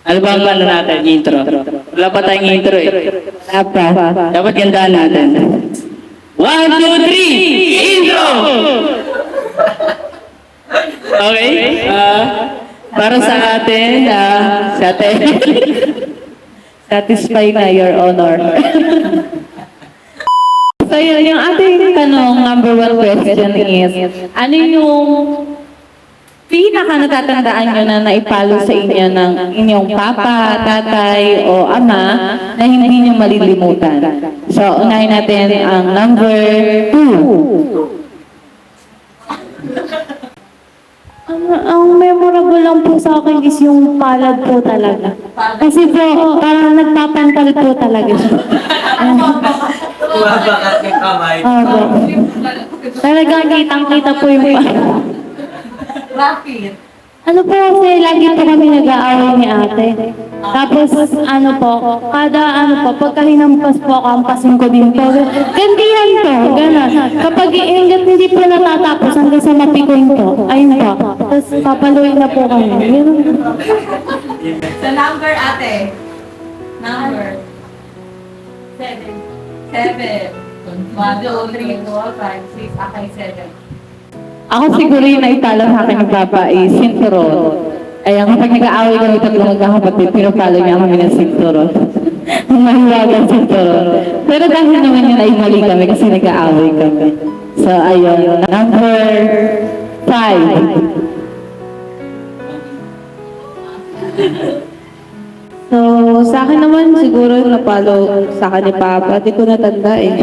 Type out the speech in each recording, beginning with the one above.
Ano ba ang ano natin, intro? Wala pa tayong intro eh. Wala pa. Dapat gandaan natin. 1, 2, 3, intro! Okay? Para sa atin, satisfy na, Your Honor. So yun, yung ating tanong, number 1 question is, ano yung pinaka natatandaan nyo na naipalo sa inyo ng inyong papa, tatay, o ama na hindi nyo malilimutan? So, unahin natin ang number 2. Ang memorable lang po sa akin is yung palad po talaga. Kasi po, parang nagpapantal po talaga siya. Bumabakat yung kamay. Opo. Talagang kitang-kita po yung Bakit? Ano po kasi, lagi po kami nag-aaway ni ate. Tapos, ano po, pagka hinampas po, kampasin ko din po. Gandihan po, gano'n. Kapag hanggat hindi po natatapos hanggang sa mapikoin po, ayun po. Tapos, papaluin na po kami. Ganun. Sa number, ate. Number. 7. 7. 1, 2, 3, 4, 5, 6. Okay, 7. Ako siguro yung naitalo sa akin ng papa is sinturon. Ay, kapag nag-aaway kami tatlong magkakapatid, pinapalo niya kami ng sinturon. Ang mahiwagang sinturon. Pero dahil naman yun ay mali kami kasi nag-aaway kami. So, ayun. Number 5. So, sa akin naman siguro napalo sa akin ni Papa. Di ko natanda eh.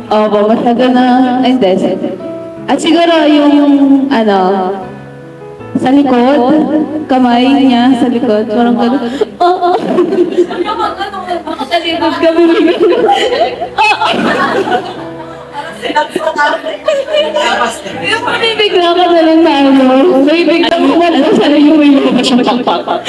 Opo, masyado na, ay hindi. At siguro yung, sa likod, kamay niya sa likod, parang gano'n. Oo. Ako sa likod Kami Yung bibigla ka na lang na may biglang wala sana yung may lumabas yung pakpak.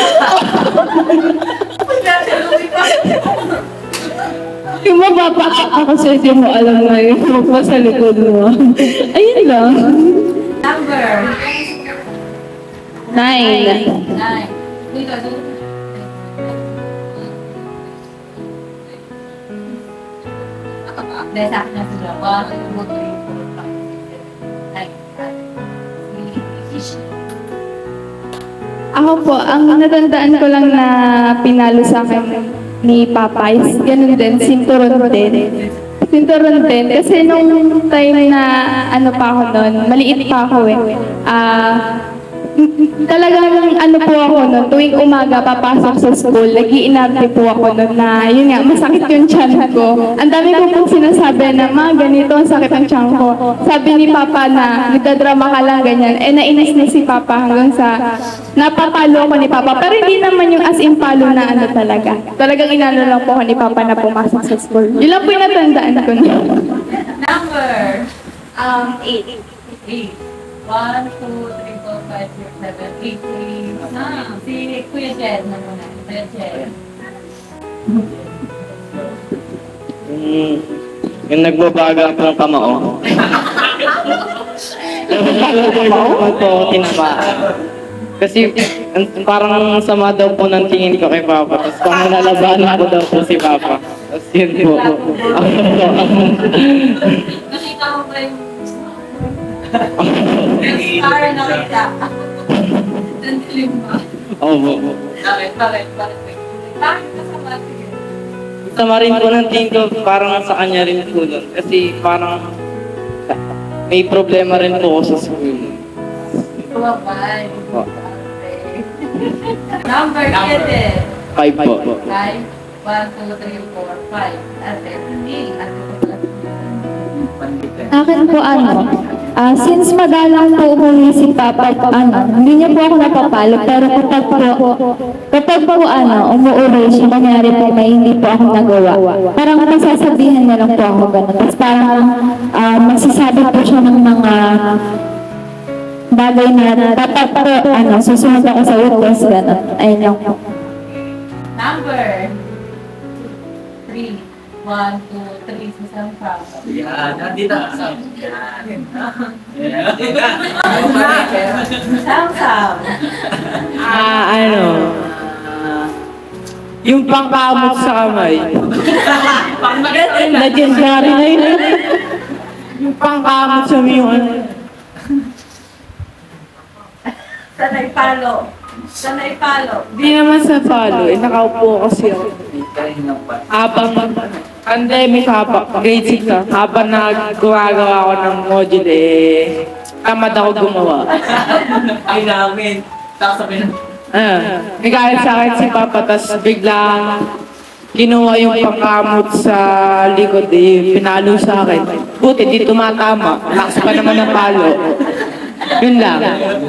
Yung mababa ako sa hindi mo alam na yung mukha sa likod mo. Ayun lang. Number. 9. 9. Dito, dito. Dahil sa akin na sila. 1, 2, 3, 4, 5. Ako po, ang natandaan ko lang na pinalo sa akin ni Papa is ganun din, sinturon din. Sinturon din. Kasi nung time na pa ako noon, maliit pa ako eh. Talagang po ako noon, tuwing umaga papasok sa school, nag-iinarte po ako noon na, yun nga, masakit yung tiyan ko. Ang dami ko pong sinasabi na, ma, ganito ang sakit ang tiyan ko. Sabi ni Papa na, nagdadrama ka lang, ganyan. Nainis na si Papa hanggang sa, napapalo ko ni Papa. Pero hindi naman yung as in palo na talaga. Talagang inano lang po ako ni Papa na pumasok sa school. Yun lang po yung natandaan ko na. Number. 8. 8. 1, 2, 3, 4, 5, 6, 7, 8, 8. Si Kuya Jed na muna. Kuya Jed. Yung nagbabaga ng kamao. Ito, tinama. Kasi parang sama daw po ng tingin ko kay Papa. Tapos pang nalabanan ko daw po si Papa. Tapos yun po. Nakita mo ba yung star na kita? Nandilim ba? Opo. Bakit? Bakit ka sa mati? Sama rin po ng tingin ko parang sa kanya rin po nun. Kasi parang may problema rin po ako sa school. Bye. Po. Number 7. 5 po. 5. 1, 2, 3, 4, 5. Ate, hindi. Akin po since madalang po umuwi si Papa, hindi niya po ako napapalo, pero kapag po umuwi siya, nangyari po may hindi po ako nagawa. Parang masasabihan niya lang po ako gano'n. Tapos parang magsasabi po siya ng mga bagay na dapat po, susunod ako sa witness, gano'n. Ayun lang po. Number 3. 1, 2, 3, si Sam Proud. Yan, nandito. Sam. Yung pangkamot sa kamay. Legendary na yun. Yung pangkamot sa miyon. Sanay palo. Sanay palo. Di naman sa palo, nakaupo kasi ako. Habang pandemic grade 6 na, habang gumagawa ako ng module tamad ako gumawa. Ay namin. Tapos sabi na, Nagalit sa akin si Papa, tas biglang kinuha yung pangkamot sa likod, pinalo sa akin. Buti, di tumatama. Lakas pa naman ng palo. Yun lang.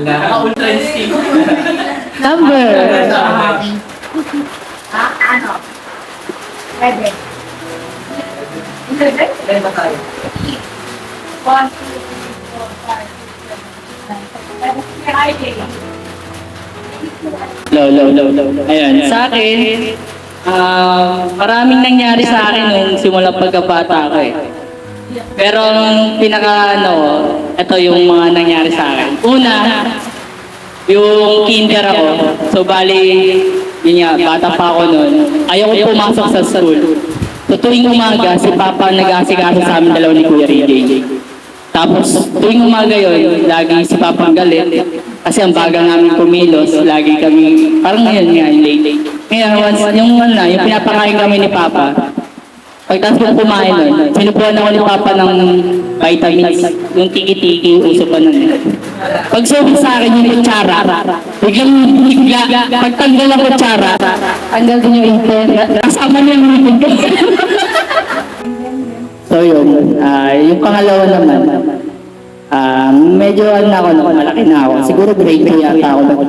naka-ultra instinct. Number. Ano? Pwede. Pwede? Ilan ba tayo? 1, 2, 3, 4, 5, 6, 7, 8, 9. Friday. Ayan, sa akin, maraming nangyari sa akin nung simula pagkabata ko eh. Pero ang ito yung mga nangyari sa akin. Una, yung kinder ako. So bali, yun nga, bata pa ako noon. Ayaw ko pumasok sa school. So tuwing umaga, si Papa nag-aasikaso sa amin dalawa ni Kuya RJ. Tapos tuwing umaga yun, lagi si Papa ang galit. Kasi ang baga namin kumilos, lagi kami, parang ngayon nga, yung late. Ngayon, once, yung pinapakain kami ni Papa, pagtas kong kumain nun, sinubuhan ako ni Papa ng vitamins, yung tiki-tiki, uso pa nun. Pag subo sa akin yung kutsara, bigla, pagtanggal ang kutsara, tanggal din yung ipin, kasama niya yung ipin. So yun, yung pangalawa naman, medyo malaki na ako. Siguro grade 3 yata ako.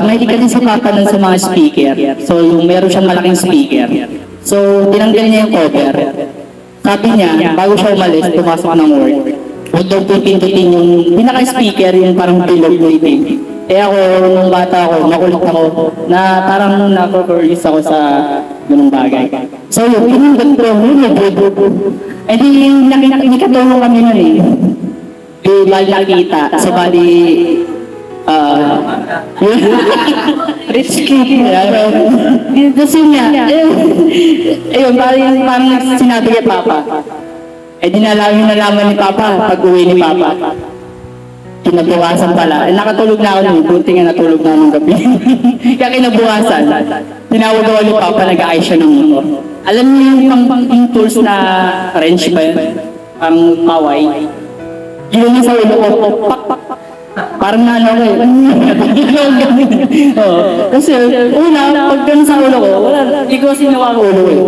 Mahilig ka din si Papa nun sa mga speaker. So, yung meron siyang malaking speaker. So, tinanggal niya yung cover. Sabi niya, bago siya umalis, pumasok ng work. Huwag daw pipindutin yung pinaka-speaker, yung parang bilog na itin. Eh ako, nung bata ako, makulit ako, na parang nako-curious ako sa ganung bagay. So, yung pinindot ko, eh di, nakikatulong kami nun eh. Di, bali nakita. So, bali, rich kid. Kasi nga, ayun, parang sinabi kay Papa. Eh, di nalaman ni Papa, pag uwi ni Papa. Kinabukasan pala. Eh, nakatulog na ako nun. Buti nga natulog na nung gabi. Kaya kinabukasan, tinawag ako ni Papa, nag-aayos siya ng motor. Alam niyo yung tools na wrench ba yun? Ang paway. Yun yung sa ulo ko. Pak, pak, pak. Parang ano ko eh. Kasi una, pag ganun sa ulo ko, hindi ko sinuwa ang ulo eh.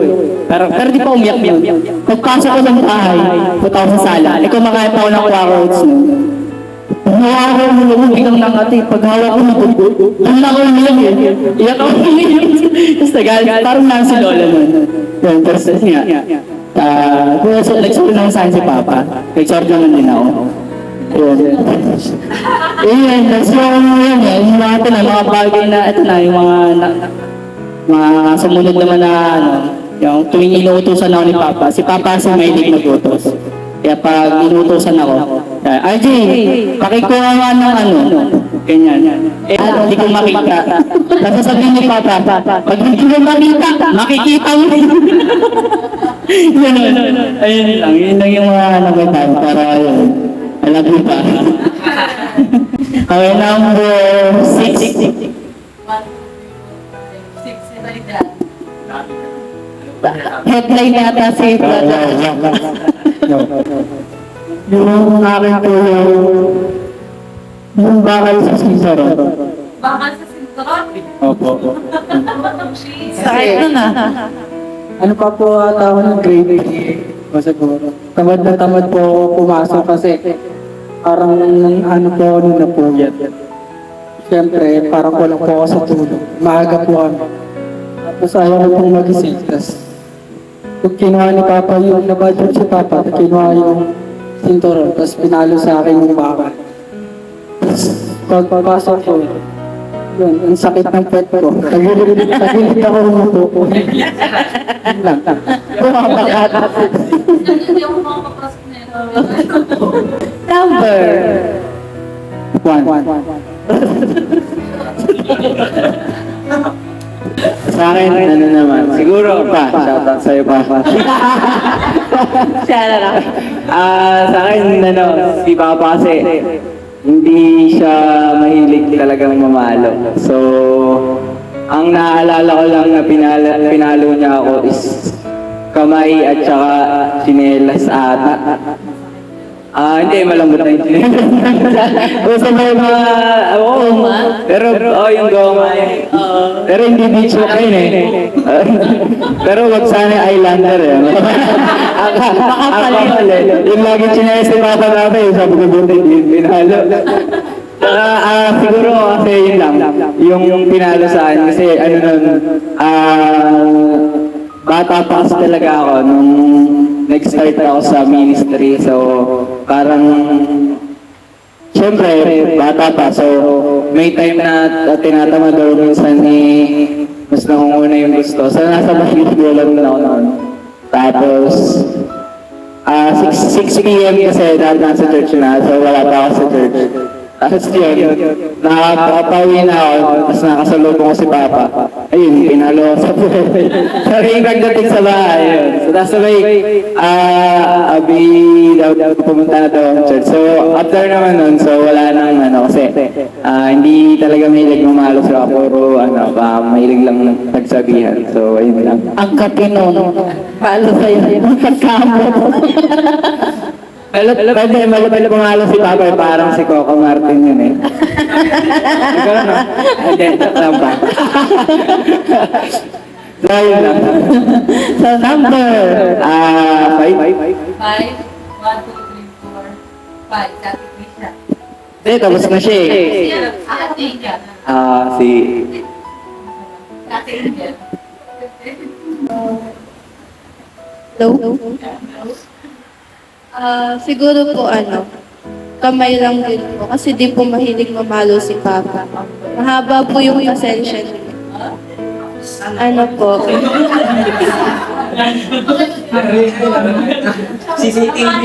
Pero di pa umiyak yun. Pagpasok ko ng bahay, punta ako sa sala. Eh kumakain pa ako ng quarters nun. Nawa ako ng ulo ko, biglang nangati. Paghawak ko ng buko, doon ako umiyak eh. Iyak ako umiyak. Tapos nagalit, parang nang si Lola nun. Yun, pero nga. Nagsulo naman sa akin si Papa. Nag-sort naman din ako. Yun, that's yung mga bagay na, ito na, yung mga sumunod naman na, yung tuwing inuutosan ako ni Papa, si Papa sa mahilig mag-utos. Kaya pag inuutosan ako, RJ, pakikuha nga ng ganyan. Eh, hindi ko makita. Tapos sabihin ni Papa, pag hindi ko makita, makikita mo. Ayun lang yung mga nagkataon, para yun. Alam mo pa. Okay, number 6. 6, like that. Headline yata si brother. Yung akin po yung bakal sa Cicero. Bakal sa sinturon. Opo. Sakit nun ah. Ano pa po ata ako ng grade 3? Siguro. Tamad na tamad po ako pumasok kasi parang po ako nung napuyat. Siyempre, parang kulang po ako sa tulog. Maaga po kami. Tapos ayaw ko pong magising. Tapos, kung kinuha ni Papa yung nabadrop si Papa, kinuha yung sinturon. Tapos pinalo sa akin yung bakal. Tapos, pagpapasok ko, yun, ang sakit ng pet ko. Tagilid ako umupo. Yun lang. Bumabakat. Hindi ako makapapasok na yun. Number. 1. Sa akin, ano naman, siguro pa, shoutout sa'yo pa. Siya na lang. Sa akin, ano, si Papa kasi, hindi siya mahilig talagang mamalo. So, ang naaalala ko lang na pinalo niya ako is kamay at saka sinelas ata. Hindi, malambot na yung sinelas. Gusto mo yung mga, pero, yung goma. Pero hindi beach walk yun eh. Pero wag sana islander eh. Baka pala. Yung lagi sinelas si Papa natin, sabi ko buti yung pinalo. Siguro kasi yun lang, yung pinalo sa akin kasi ano nun, bata pa kasi talaga ako nung nag-start ako sa ministry, so parang syempre bata pa, so may time na tinatamad ako minsan mas nangunguna yung gusto, so nasa basketball lang ako noon. Tapos 6 p.m. kasi dahil nasa church na, so wala pa ako sa church. Tapos yun, nakakapawi na ako, tapos nakasalubong ko si Papa. Ayun, pinalo ako sa buhay. Pero yung pagdating sa bahay, yun. So tapos sabay, abi daw pumunta na daw ang church. So after naman nun, so wala nang kasi hindi talaga mahilig mamalo sa puro, mahilig lang pagsabihan. So ayun lang. Ang kapino. Palo sa'yo. Ang pagkamot. Pwede pumalo si Papa, parang si Coco Martin yun eh. Ikaw no? Hindi, lang ba? So, yun lang. So, number. 5? 5, 1, 2, 3, 4, 5. Kati Krisha. Hindi, tapos na siya eh. Ate Inga. Si... Ate Inga. Hello? Siguro po kamay lang din po. Kasi di po mahilig mamalo si Papa. Mahaba po yung pasensya niya. Ano po? CCTV.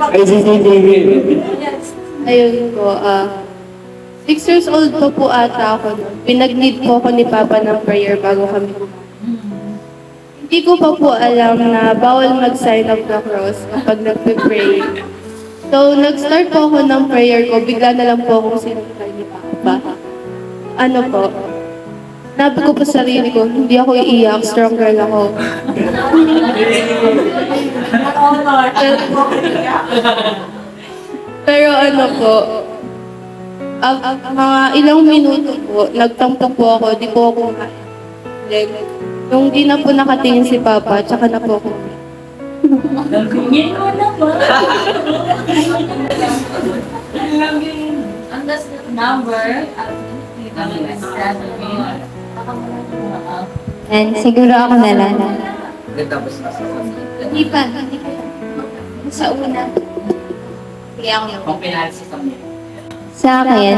Ay, CCTV. Ayun po. 6 years old pa po ata ako. Pinag-lead po ako ni Papa ng prayer bago kami kumain. Hindi ko pa po alam na bawal mag-sign of the cross kapag nagpe-pray. So, nag-start po ako ng prayer ko. Bigla na lang po akong sinunod ni Papa. Ano po? Sabi ko pa sarili ko, hindi ako iiyak, strong girl ako. Pero ano po, mga ilang minuto po, nagtampo po ako, di po ako kumain. Then, nung di na po nakatingin si Papa, tsaka na po ako. Tingin mo naman. Ang das number. And siguro ako na lang. Tapos na sa Hindi pa. Sa una. Sige ako na. Kung pinalsi sa mga. Sa akin,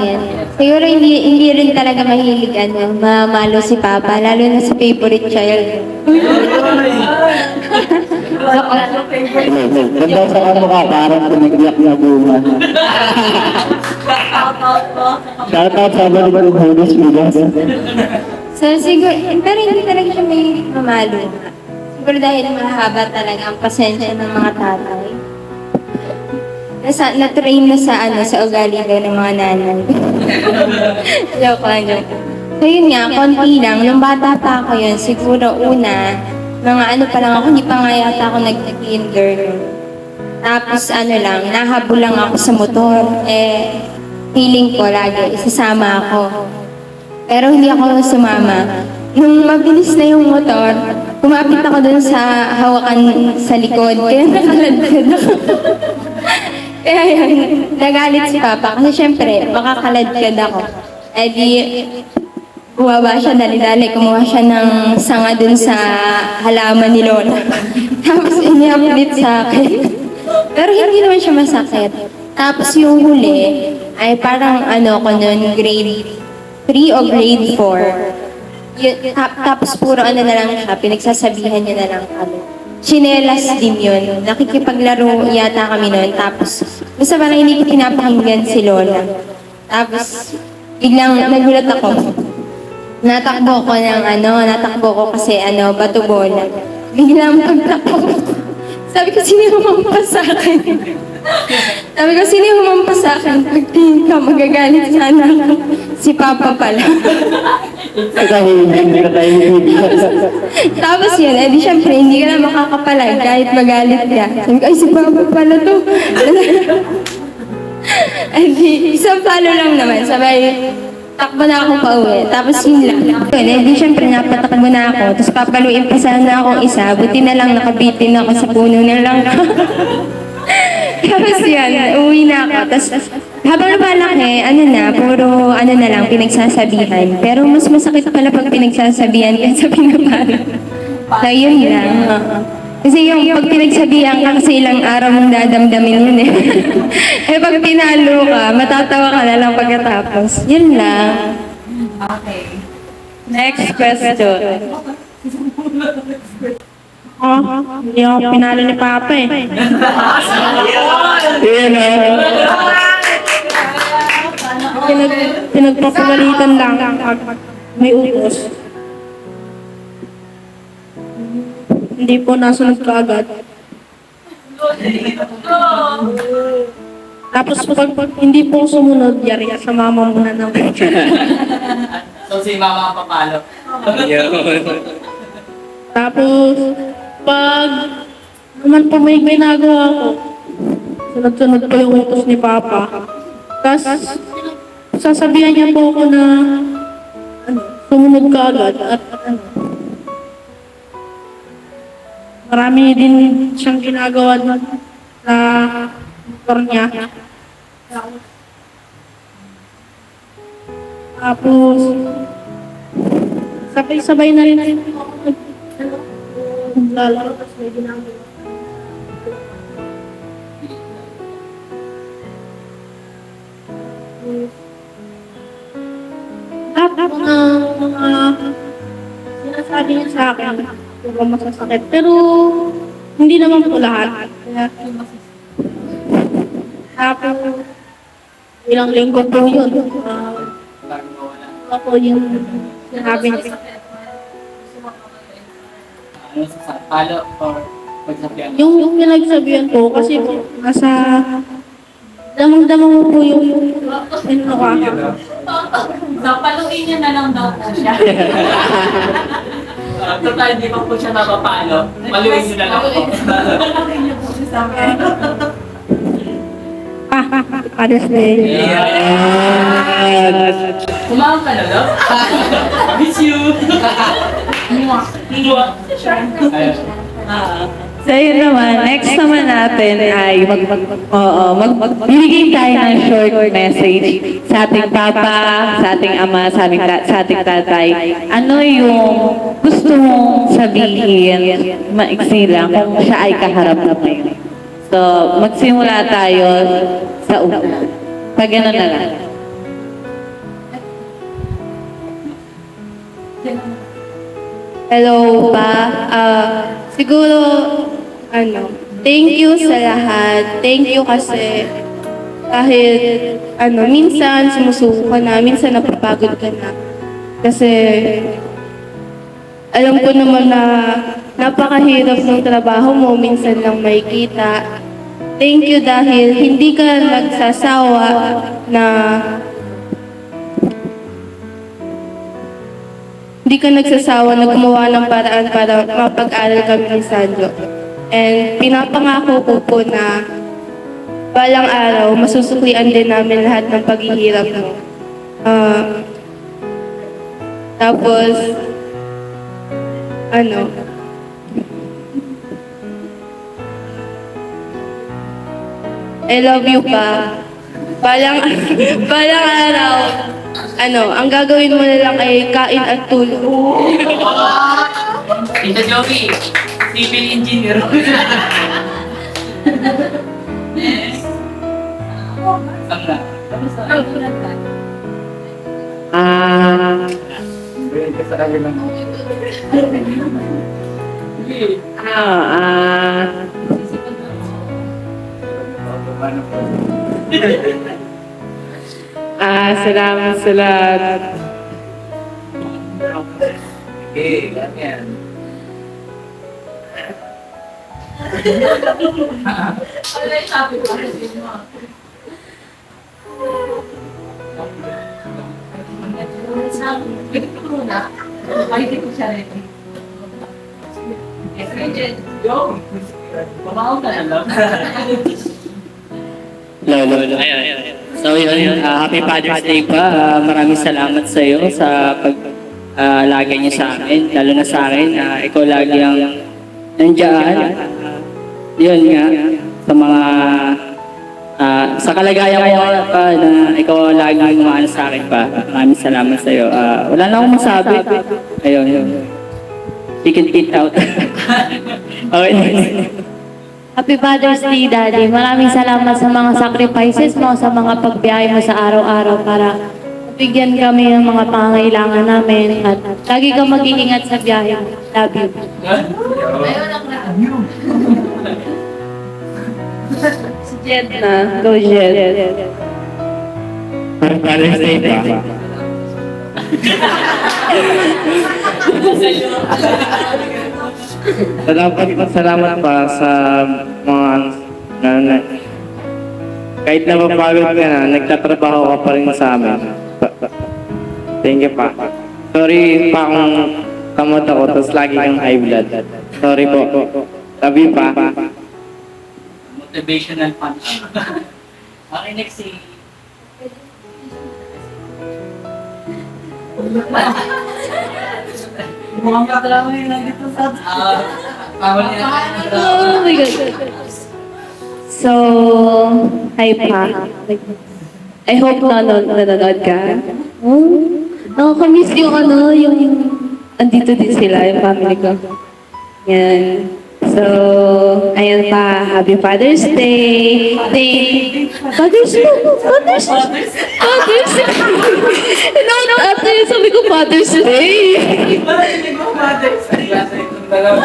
siguro hindi rin talaga mahilig mamalo si Papa, lalo na sa favorite child. Ganda sa mukha, parang pinagdiyak na bunga. Shoutout sa Balibad Holy Spirit. So siguro, pero hindi talaga siya mahilig mamalo. Siguro dahil mahaba talaga ang pasensya ng mga tatay. Na-train na sa ugali daw ng mga nanay. Joke lang, joke. So yun nga, konti lang. Nung bata pa ako yun, siguro una, mga pa lang ako, hindi pa nga yata ako nag-kinder. Tapos nahabol lang ako sa motor. Feeling ko lagi, isasama ako. Pero hindi ako sumama. Nung mabilis na yung motor, kumapit ako dun sa hawakan sa likod. Kaya nakaladkad ako. Kaya yun, nagalit si Papa. Kasi syempre, makakaladkad ako. Di, bumaba siya dali-dali. Kumuha siya ng sanga dun sa halaman ni Lola. Tapos iniaplit sa akin. Pero hindi naman siya masakit. Tapos yung huli, ay parang ko nun, grade 3 o grade 4. Tapos puro na lang siya, pinagsasabihan niya na lang kami. Chinelas din yun. Nakikipaglaro yata kami noon. Tapos, basta parang hindi ko pinapakinggan si Lola. Tapos, biglang nagulat ako. Natakbo ko kasi bato bola. Biglang pagtakbo ko. Sabi ko, sino humampas sa akin? Pagtingin ka, magagalit sana ako. Si Papa pala. Tapos yun, edi syempre, hindi ka na makakapalag kahit magalit ka. Sabi ko, ay si Papa pala to. Edi, isang palo lang naman. Sabay, takbo na akong pauwi. Tapos yun lang. Yun, edi syempre, napatakbo na ako. Tapos papaluin pa sana akong isa. Buti na lang nakabitin ako sa puno ng langka. Tapos yun, uwi na ako. Tapos habang lumalaki, puro na lang, pinagsasabihan. Pero mas masakit pala pag pinagsasabihan kaysa pinapalo. So yun lang. Kasi yung pag pinagsabihan ka kasi ilang araw mong dadamdamin yun eh. Eh pag pinalo ka, matatawa ka na lang pagkatapos. Yun lang. Okay. Next question. Hindi ako pinalo ni Papa eh. Pinagpapagalitan lang pag may utos. Hindi po nasunod kaagad. Tapos pag hindi po sumunod, yari sa mama muna ng So si mama ang papalo. Tapos, pag naman po may ginagawa ko, sunod-sunod po yung utos ni Papa. Tapos, sasabihan niya po ako na sumunod ka agad at marami din siyang ginagawa na motor niya. Tapos, sabay-sabay na rin lalaro tapos may ginagawa. Lahat ng mga sinasabi niya sa akin, hindi masasakit. Pero, hindi naman po lahat. Kaya, tapos, ilang linggo po yun. Ako yung sinabi niya. Ano sa palo or pagsabihan? Yung pinagsabihan po, kasi po, nasa damang-damang mo po yung ano ka. So, paluin niyo na lang daw po siya. Total, hindi pa po siya napapalo. Paluin niyo na lang po. Paluin niyo po siya sa akin. Pares na yun. Kumahang ka na, no? Miss you! So yun naman, next naman natin ay bibigay tayo ng short message sa ating papa, sa ating ama, sa ating tatay. Ano yung gusto mong sabihin, maiksi lang, kung siya ay kaharap na ngayon. So, magsimula tayo sa una. Pag gano'n na lang. Hello pa. Siguro, thank you sa lahat. Thank you kasi kahit, minsan sumusuko ka na, minsan napapagod ka na. Kasi, alam ko naman na napakahirap ng trabaho mo, minsan lang may kita. Thank you dahil hindi ka nagsasawa na gumawa ng paraan para mapag-aral kami ni Sandro. And pinapangako ko po na balang araw, masusuklian din namin lahat ng paghihirap mo. Tapos, I love you pa. Balang araw, ang gagawin mo na lang ay kain at tulog. Tita Joey, civil engineer. Sangla. Salamat sa lahat. Okay, ganyan. Ano yung sabi ko? Sabi ko muna. Ay, ko siya rin. Jen. Yo! Kumaon ka na lang. Lolo. Ayun. So yun, happy Father's Day pa. Maraming salamat sa iyo sa pag-alaga niyo sa akin. Lalo na sa akin, ikaw lagi ang nandiyan. Yun nga, sa mga sa kalagayan ko pa na ikaw lagi ang umaano sa akin pa. Maraming salamat sa iyo. Wala na akong masabi. Ayun. Chicken feet out. Okay. Happy Father's Day, Daddy. Maraming salamat sa mga sacrifices mo, sa mga pagbiyahe mo sa araw-araw para bigyan kami ng mga pangangailangan namin at lagi kang mag-iingat sa biyahe. Love you. Ayun ang na. Si Jed na. Go, Jed. Father's Day pa. Salamat pa sa mga kahit na mapagod ka na, nagtatrabaho ka pa rin sa amin. Thank you pa. Sorry pa kung kamot ako, tapos lagi kang high blood. Sorry po. Love you pa. Motivational punch. Okay, next si... Mukhang kadrama yung nandito sa... Bawal niya. Oh my God. So, hi pa. I hope nanonood ka. Oh, nakakamiss yung yung andito din sila, yung family ko. Yan. So, ayan pa, happy Father's Day. Father's Day. No, ate, sabi ko Father's Day. Hindi mo mothers. Klase itong dalawa.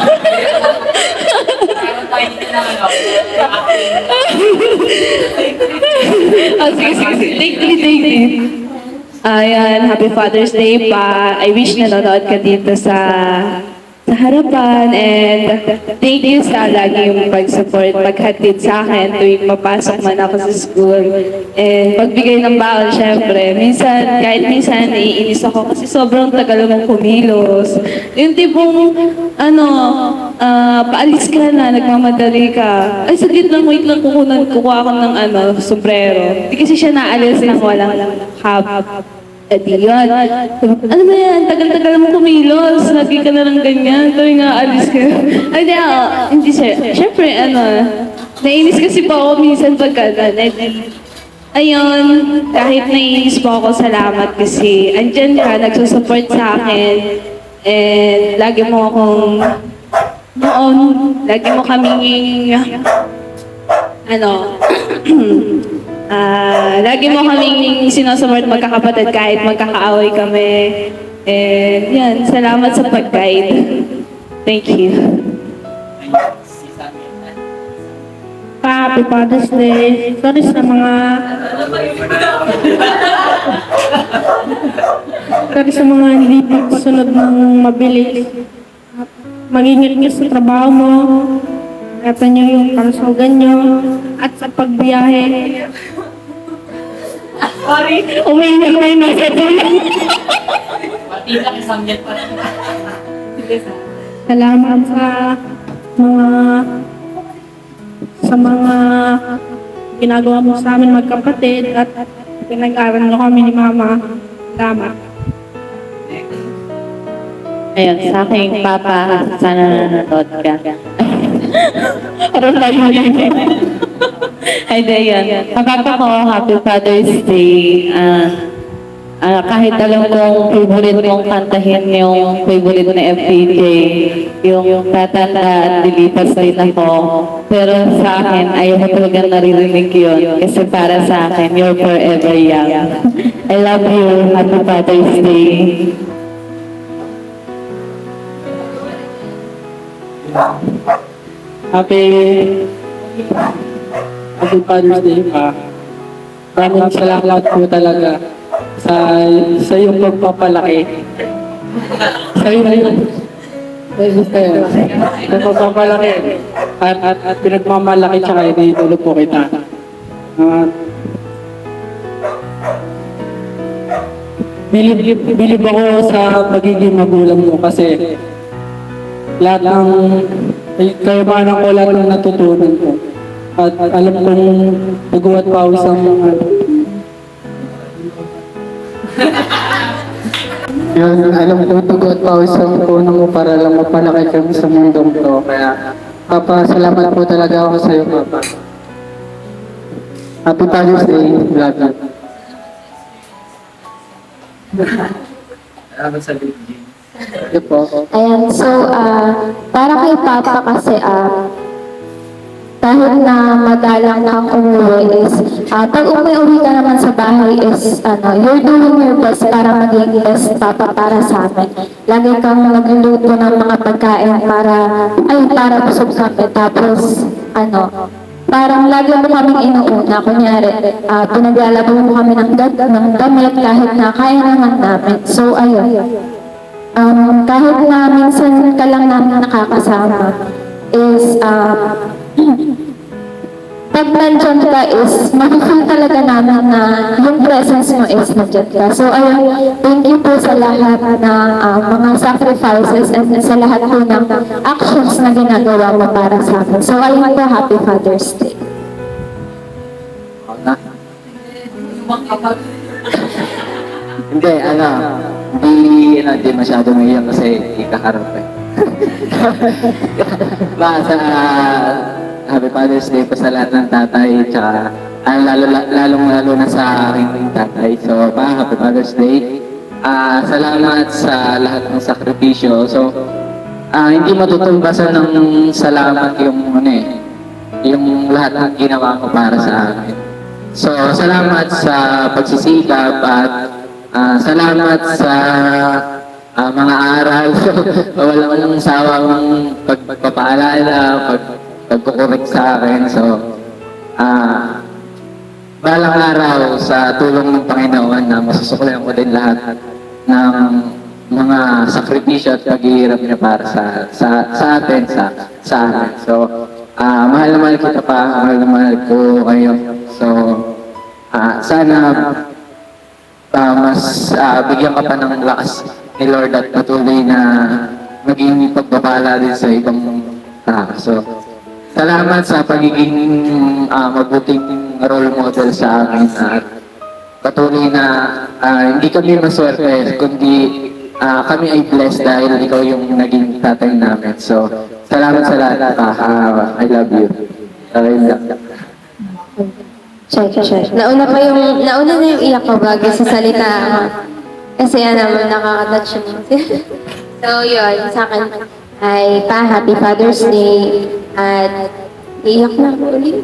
Meron tayo dito na ano. Sige. Take it. Ayan, happy Father's Day pa. I wish nanonood ka dito sa harapan and thank you sa lagi yung pag-support, paghatid sa akin tuwing mapasok man ako sa school. And pagbigay ng baon, syempre, kahit minsan naiinis ako kasi sobrang tagal mong kumilos. Yung tipong, paalis ka na, nagmamadali ka. Ay, saglit lang, wait lang, kukuha ako ng sombrero. Hindi kasi siya naalis ng walang hab. Di yun. Ano ba yan? Tagal-tagal mo kumilos. Lagi ka na lang ganyan. Tuwing nga alis ka. Ay, hindi siya. Siyempre, nainis kasi pa ako minsan pagka ayun, kahit nainis po ako, salamat kasi andyan ka, nagsusupport sa akin. And lagi mo akong lagi mo kaming lagi mo kaming sinusupport magkakapatid kahit magkakaaway kami. And yan, salamat sa pag-guide. Thank you. Happy Father's Day. Sorry sa mga... Sorry sa mga hindi pagsunod ng mabilis. Mag-ingat nyo sa trabaho mo. Kata nyo yung kalusugan nyo. At sa pagbiyahe. Sorry. Umiingat kayo na sa Pati na kasamyat pa. Salamat sa mga ginagawa mo sa amin magkapatid at pinag-aral mo kami ni Mama. Salamat. Ayun, sa aking papa, sana nanonood ka. Parang lagi mo Ay, yun. Papa ko, happy Father's Day. Kahit alam kong favorite mong kantahin yung favorite na FPJ, yung tatanda at dilipas din ako. Pero sa akin, ayaw ko talaga naririnig yun. Kasi para sa akin, you're forever young. I love you. Happy Father's Day. Happy Father's Day pa. maraming salamat po talaga sa iyong pagpapalaki. Sa iyong pagpapalaki at pinagmamalaki tsaka iniitulo po kita. Bilib ako sa pagiging magulang mo kasi lahat ng kayamanan ko, lahat ng natutunan ko. At alam kong nagawa't pawis ang yun, alam kong tugot pawis ang puno mo para lang mapalaki kami sa mundong to. Kaya, Papa, salamat po talaga ako sa iyo, Papa. Happy Father's Day, love you. Ano sa Beijing? Ito po. Ayan, so, para kay Papa kasi, kahit na madalang kang umuwi is, pag umuwi ka naman sa bahay is, you're doing your best para maging best Papa para sa amin. Lagi kang nagluluto ng mga pagkain para busog kami. Tapos, parang lagi mo kaming inuuna. Kunyari, pinaglalaba mo kami ng damit kahit na kaya naman namin. So, ayun. Kahit na minsan ka lang namin nakakasama is, pag nandyan ka is, makikita talaga namin na yung presence mo is nandyan ka. So, ayun, thank you po sa lahat ng mga sacrifices and sa lahat po ng actions na ginagawa mo para sa amin. So, ayun po, Happy Father's Day. Hindi masyado ngayon kasi ikakarap eh. Happy Father's Day po sa lahat ng tatay, tsaka lalong-lalo na sa aking tatay. So, Happy Father's Day. Salamat sa lahat ng sakripisyo. So, hindi matutumbasan ng salamat yung lahat ng ginawa ko para sa akin. So, salamat sa pagsisikap at salamat sa mga aral. Walang sawang pagpapaalala, pagkukorek sa akin. So, balang araw sa tulong ng Panginoon na masusuklihan ko din lahat ng mga sakripisyo at paghihirap niya para sa atin, sa akin. So, mahal na mahal kita pa, mahal na mahal ko kayo. So, sana mas bigyan ka pa ng lakas ni Lord at patuloy na maging pagpapala din sa ibang tao. So, salamat sa pagiging mabuting role model sa amin at patuloy na hindi kami maswerte kundi kami ay blessed dahil ikaw yung naging tatay namin. So, salamat sa lahat. I love you. Check. Nauna na yung iyak ko bago sa salita. Kasi naman nakaka-touch yun. So, yun, sa akin ay Happy Father's Day. At iyak na ako ulit.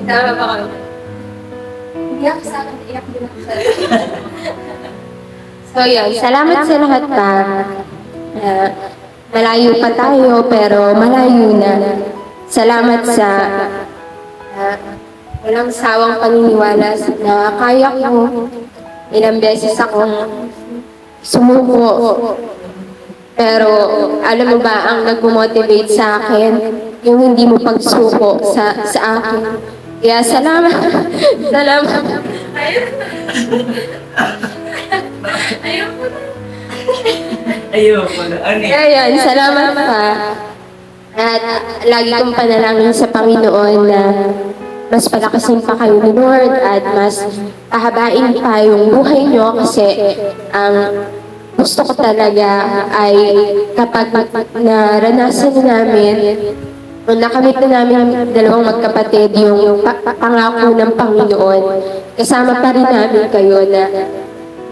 Tama ba kayo? Iyak sa akin, iyak din ako sa So, yun, salamat sa lahat pa. Malayo pa tayo, pero malayo na. Salamat sa walang sawang paniniwala na kaya ko. Ilang beses akong sumuko. Pero alam mo ba, ang nag-motivate sa akin, yung hindi mo pagsuko sa akin. Kaya salamat. Salamat. Ayoko na. Ayan, salamat pa. At lagi kong panalangin sa Panginoon na mas palakasin pa kayo ni Lord at mas pahabain pa yung buhay nyo kasi ang gusto ko talaga ay kapag naranasan namin o nakamit na namin dalawang magkapatid yung pangako ng Panginoon, kasama pa rin namin kayo na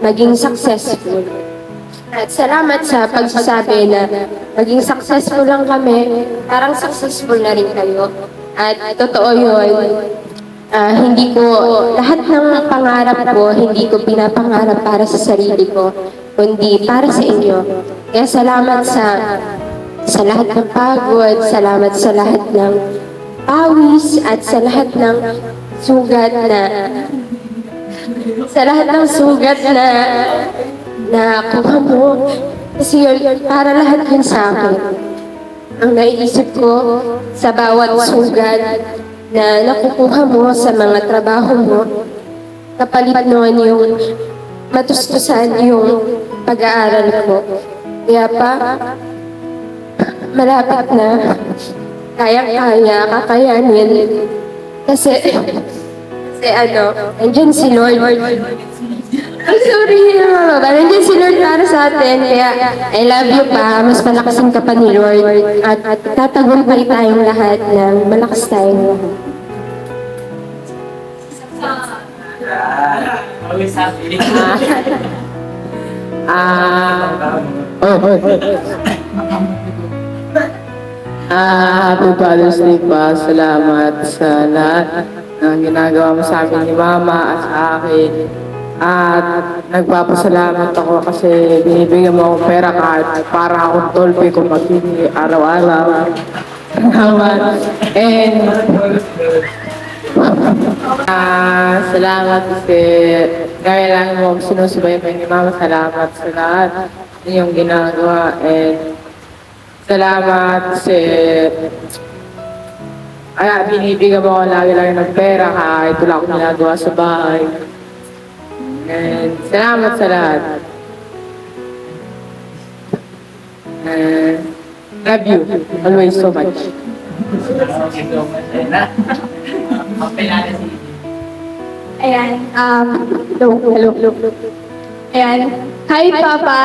maging successful. At salamat sa pagsasabi na maging successful lang kami, parang successful na rin kayo. At totoo yun, hindi ko, lahat ng pangarap ko, hindi ko pinapangarap para sa sarili ko, kundi para sa inyo. Kaya salamat sa lahat ng pagod, salamat sa lahat ng pawis, at sa lahat ng sugat na nakuha mo. Kasi yun, para lahat yun sa akin. Ang naiisip ko sa bawat sugat na nakukuha mo sa mga trabaho mo, kapalit noon yung matustusan yung pag-aaral ko. Kaya pa, malapit na, kayang-kaya, kakayanin. Kasi nandiyan si Lord. I'm sorry, nandiyan si Lord para sa atin. Kaya, I love you pa. Mas malakasin ka pa ni Lord. At tatagumpay tayong lahat ng malakas tayong lahat. Always happy. Happy Father's Day pa. Salamat sa lahat ng ginagawa mo sa amin ni Mama at sa akin. At nagpapasalamat ako kasi binibigyan mo ako pera kahit para akong tolpe kung magkini araw-araw. Salamat. And salamat kasi gaya lang mo sinusubaybayan ni Mama. Salamat sa lahat ng iyong ginagawa. And salamat kasi binibigyan mo ako lagi-lagi ng pera kahit wala akong ginagawa sa bahay. And salamat sa lahat. And love you always so much. Ayan, hello. Ayan, hi Papa.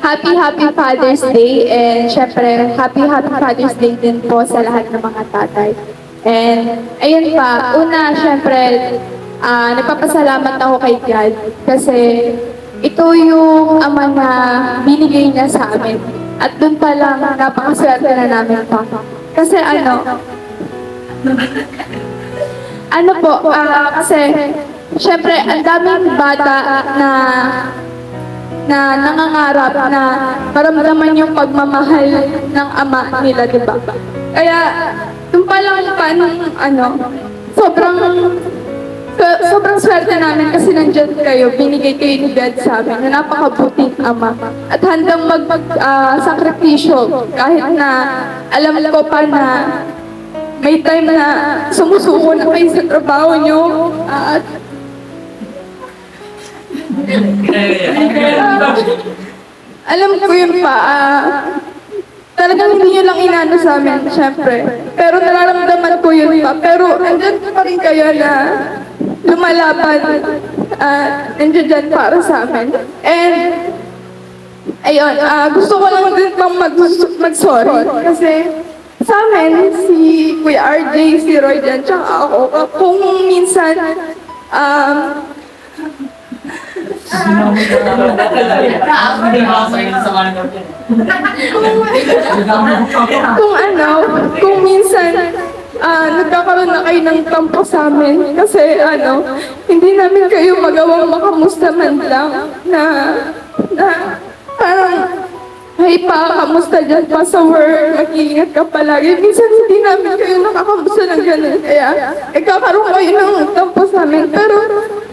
Happy Father's Day, and syempre happy Father's Day din po sa lahat ng mga tatay. And ayun pa, una syempre nagpapasalamat ako kay God kasi ito yung ama na binigay niya sa amin. At doon pa lang napakaswerte na namin pa. Kasi kasi syempre ang daming bata na nangangarap na maramdaman yung pagmamahal ng ama nila, di ba? Kaya, yung pa lang sobrang swerte namin kasi nandyan kayo, binigay kayo ni God sa amin, na napakabuting ama. At handang sakripisyo kahit na alam ko pa na may time na sumusuko na kayo sa trabaho nyo, at alam ko yun pa, talagang hindi nyo lang inano sa amin, syempre. Pero nararamdaman ko yun pa. Pero andyan pa rin kayo na lumalaban, nandiyan dyan para sa amin. And, ayun, gusto ko lang din pang mag-sorry. Kasi sa amin, si Kuya RJ, si Roy dyan, tsaka ako, kung minsan, kung minsan nagkakaroon na kayo ng tampo sa amin kasi hindi namin kayo magawang makamusta man lang na parang hey pa, kamusta dyan pa sa work, mag-iingat ka palagi. Minsan hindi namin kayo nakakamusta ng ganun. Kaya, nagkakaroon kayo ng tampo sa amin. Pero,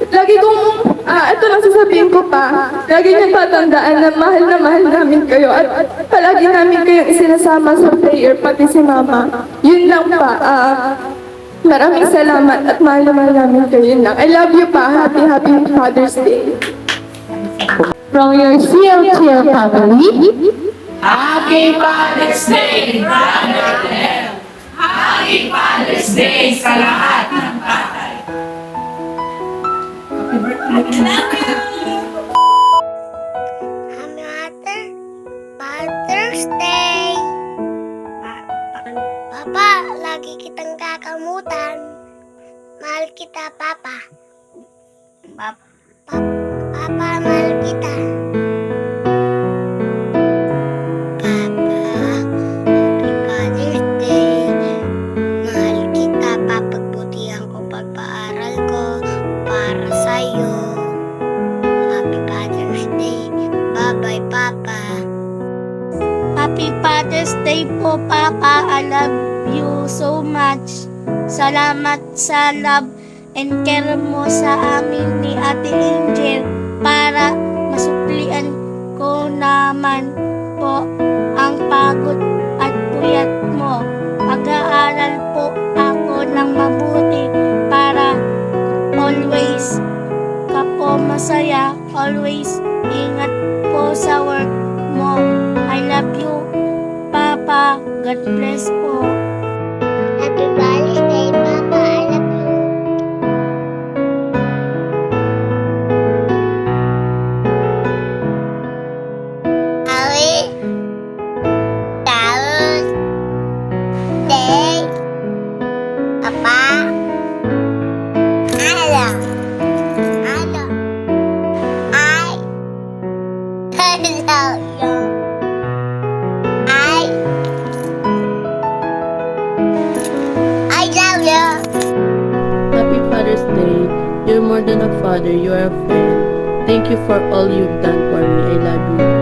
lagi kong, ito lang sasabihin ko pa, lagi niyong tatandaan na mahal namin kayo. At palagi namin kayong isinasama sa prayer, pati si Mama. Yun lang pa. Maraming salamat at mahal namin kayo. Yun lang. I love you pa. Happy Father's Day. From your CLTL family, Happy Father's Day, Brother Del! Happy Father's Day sa lahat ng tatay! Father's Day! Papa, lagi kitang kakamutan. Mahal kita, Papa. Papa, mahal kita. Papa, Happy Father's Day. Mahal kita, papagbutihan ko pagpaaral ko para sa'yo. Happy Father's Day. Bye-bye, Papa. so much. Salamat sa love and care mo sa amin ni Ate Angel para masuklian ko naman po ang pagod at puyat mo. Mag-aaral po ako ng mabuti para always ka po masaya. Always ingat po sa work mo. I love you, Papa. God bless po. Happy Father's Day, Papa. I love you. Happy Father's Day, Papa. I love you. I love you. I love you. Happy Father's Day. You're more than a father, you are a friend. Thank you for all you've done for me. I love you.